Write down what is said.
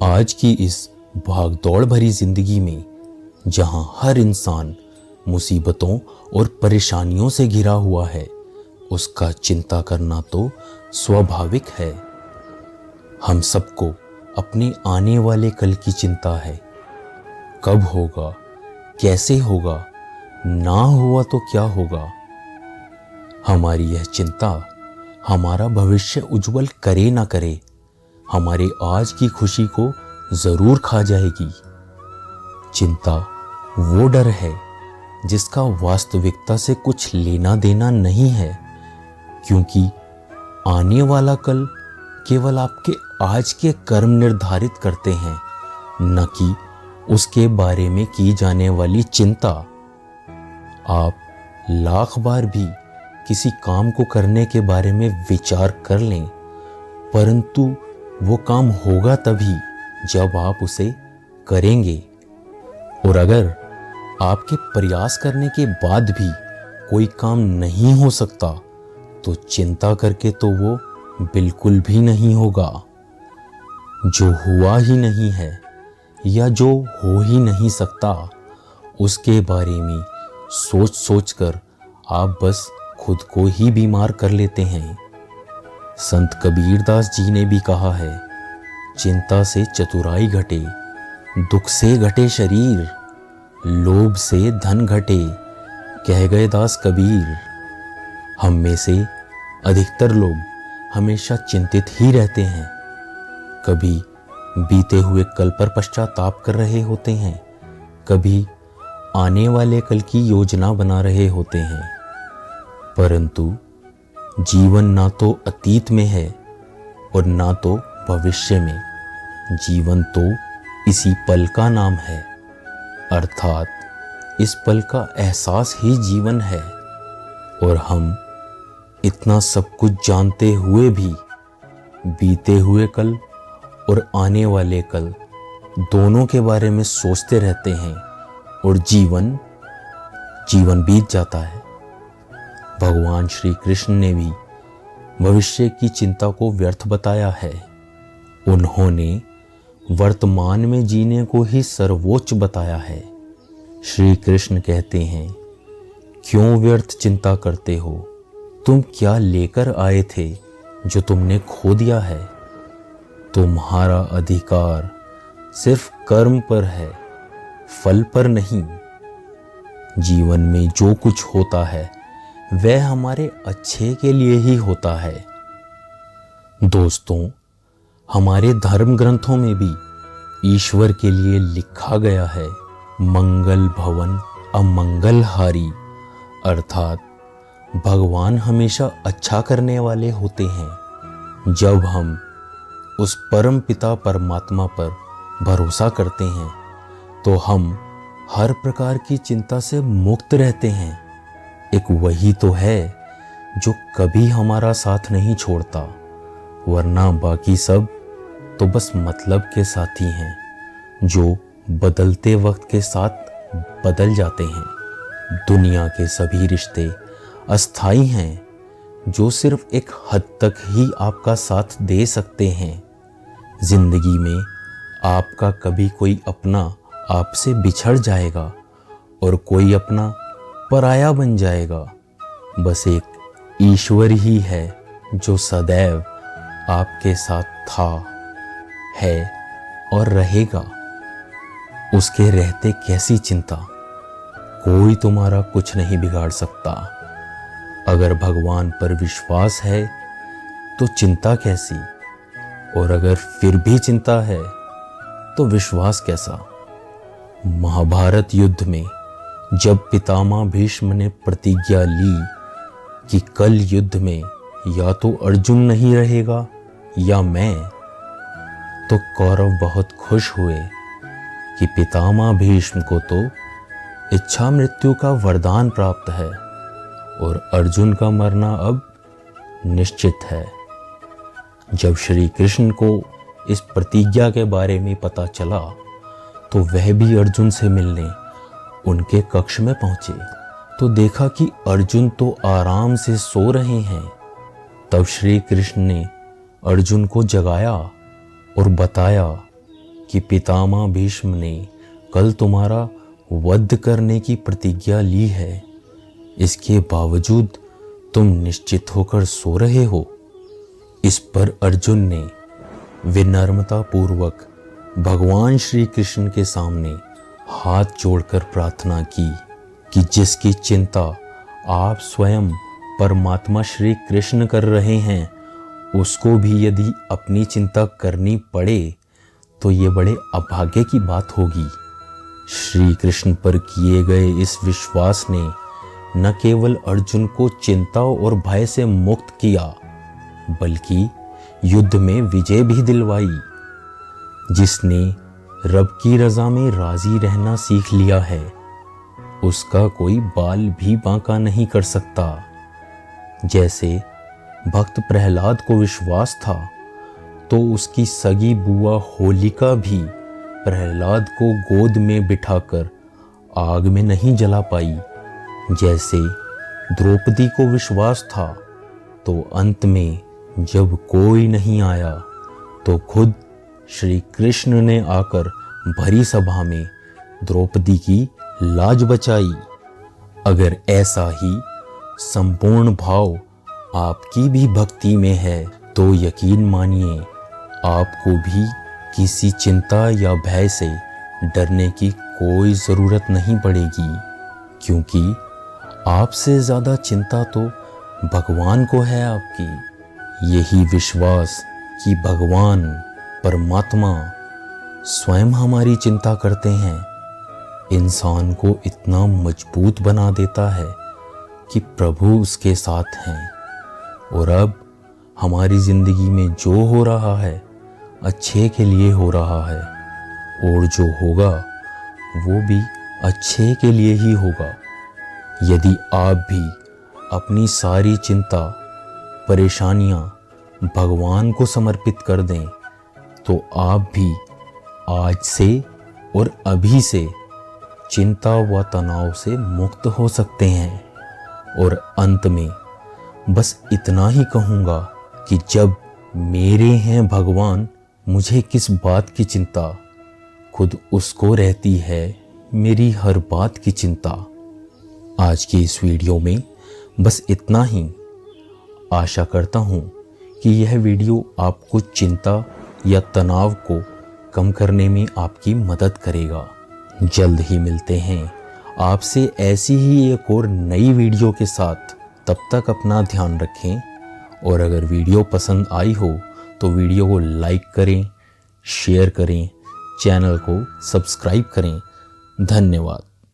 आज की इस भागदौड़ भरी जिंदगी में जहां हर इंसान मुसीबतों और परेशानियों से घिरा हुआ है, उसका चिंता करना तो स्वाभाविक है। हम सबको अपने आने वाले कल की चिंता है। कब होगा, कैसे होगा, ना हुआ तो क्या होगा। हमारी यह चिंता हमारा भविष्य उज्जवल करे ना करे, हमारे आज की खुशी को जरूर खा जाएगी। चिंता वो डर है जिसका वास्तविकता से कुछ लेना देना नहीं है, क्योंकि आने वाला कल केवल आपके आज के कर्म निर्धारित करते हैं, न कि उसके बारे में की जाने वाली चिंता। आप लाख बार भी किसी काम को करने के बारे में विचार कर लें, परंतु वो काम होगा तभी जब आप उसे करेंगे। और अगर आपके प्रयास करने के बाद भी कोई काम नहीं हो सकता, तो चिंता करके तो वो बिल्कुल भी नहीं होगा। जो हुआ ही नहीं है या जो हो ही नहीं सकता, उसके बारे में सोच सोच कर आप बस खुद को ही बीमार कर लेते हैं। संत कबीरदास जी ने भी कहा है, चिंता से चतुराई घटे, दुख से घटे शरीर, लोभ से धन घटे, कह गए दास कबीर। हम में से अधिकतर लोग हमेशा चिंतित ही रहते हैं। कभी बीते हुए कल पर पश्चाताप कर रहे होते हैं, कभी आने वाले कल की योजना बना रहे होते हैं, परंतु जीवन ना तो अतीत में है और ना तो भविष्य में। जीवन तो इसी पल का नाम है, अर्थात इस पल का एहसास ही जीवन है। और हम इतना सब कुछ जानते हुए भी बीते हुए कल और आने वाले कल दोनों के बारे में सोचते रहते हैं और जीवन बीत जाता है। भगवान श्री कृष्ण ने भी भविष्य की चिंता को व्यर्थ बताया है। उन्होंने वर्तमान में जीने को ही सर्वोच्च बताया है। श्री कृष्ण कहते हैं, क्यों व्यर्थ चिंता करते हो? तुम क्या लेकर आए थे जो तुमने खो दिया है? तुम्हारा अधिकार सिर्फ कर्म पर है, फल पर नहीं। जीवन में जो कुछ होता है वह हमारे अच्छे के लिए ही होता है। दोस्तों, हमारे धर्म ग्रंथों में भी ईश्वर के लिए लिखा गया है, मंगल भवन अमंगल हारी, अर्थात भगवान हमेशा अच्छा करने वाले होते हैं। जब हम उस परम पिता परमात्मा पर भरोसा करते हैं तो हम हर प्रकार की चिंता से मुक्त रहते हैं। एक वही तो है जो कभी हमारा साथ नहीं छोड़ता, वरना बाकी सब तो बस मतलब के साथी हैं, जो बदलते वक्त के साथ बदल जाते हैं। दुनिया के सभी रिश्ते अस्थाई हैं, जो सिर्फ एक हद तक ही आपका साथ दे सकते हैं। जिंदगी में आपका कभी कोई अपना आपसे बिछड़ जाएगा और कोई अपना पराया बन जाएगा। बस एक ईश्वर ही है जो सदैव आपके साथ था, है और रहेगा। उसके रहते कैसी चिंता? कोई तुम्हारा कुछ नहीं बिगाड़ सकता। अगर भगवान पर विश्वास है तो चिंता कैसी? और अगर फिर भी चिंता है तो विश्वास कैसा? महाभारत युद्ध में जब पितामह भीष्म ने प्रतिज्ञा ली कि कल युद्ध में या तो अर्जुन नहीं रहेगा या मैं, तो कौरव बहुत खुश हुए कि पितामह भीष्म को तो इच्छा मृत्यु का वरदान प्राप्त है और अर्जुन का मरना अब निश्चित है। जब श्री कृष्ण को इस प्रतिज्ञा के बारे में पता चला तो वह भी अर्जुन से मिलने उनके कक्ष में पहुंचे, तो देखा कि अर्जुन तो आराम से सो रहे हैं। तब श्री कृष्ण ने अर्जुन को जगाया और बताया कि पितामह भीष्म ने कल तुम्हारा वध करने की प्रतिज्ञा ली है, इसके बावजूद तुम निश्चित होकर सो रहे हो। इस पर अर्जुन ने विनम्रता पूर्वक भगवान श्री कृष्ण के सामने हाथ जोड़कर प्रार्थना की कि जिसकी चिंता आप स्वयं परमात्मा श्री कृष्ण कर रहे हैं, उसको भी यदि अपनी चिंता करनी पड़े तो ये बड़े अभाग्य की बात होगी। श्री कृष्ण पर किए गए इस विश्वास ने न केवल अर्जुन को चिंता और भय से मुक्त किया, बल्कि युद्ध में विजय भी दिलवाई। जिसने रब की रजा में राजी रहना सीख लिया है, उसका कोई बाल भी बांका नहीं कर सकता। जैसे भक्त प्रहलाद को विश्वास था, तो उसकी सगी बुआ होलिका भी प्रहलाद को गोद में बिठाकर आग में नहीं जला पाई। जैसे द्रौपदी को विश्वास था, तो अंत में जब कोई नहीं आया तो खुद श्री कृष्ण ने आकर भरी सभा में द्रौपदी की लाज बचाई। अगर ऐसा ही संपूर्ण भाव आपकी भी भक्ति में है, तो यकीन मानिए आपको भी किसी चिंता या भय से डरने की कोई ज़रूरत नहीं पड़ेगी, क्योंकि आपसे ज़्यादा चिंता तो भगवान को है आपकी। यही विश्वास कि भगवान परमात्मा स्वयं हमारी चिंता करते हैं, इंसान को इतना मजबूत बना देता है कि प्रभु उसके साथ हैं। और अब हमारी ज़िंदगी में जो हो रहा है अच्छे के लिए हो रहा है, और जो होगा वो भी अच्छे के लिए ही होगा। यदि आप भी अपनी सारी चिंता परेशानियां भगवान को समर्पित कर दें, तो आप भी आज से और अभी से चिंता व तनाव से मुक्त हो सकते हैं। और अंत में बस इतना ही कहूँगा कि जब मेरे हैं भगवान, मुझे किस बात की चिंता, खुद उसको रहती है मेरी हर बात की चिंता। आज की इस वीडियो में बस इतना ही। आशा करता हूँ कि यह वीडियो आपको चिंता या तनाव को कम करने में आपकी मदद करेगा। जल्द ही मिलते हैं आपसे ऐसी ही एक और नई वीडियो के साथ। तब तक अपना ध्यान रखें, और अगर वीडियो पसंद आई हो तो वीडियो को लाइक करें, शेयर करें, चैनल को सब्सक्राइब करें। धन्यवाद।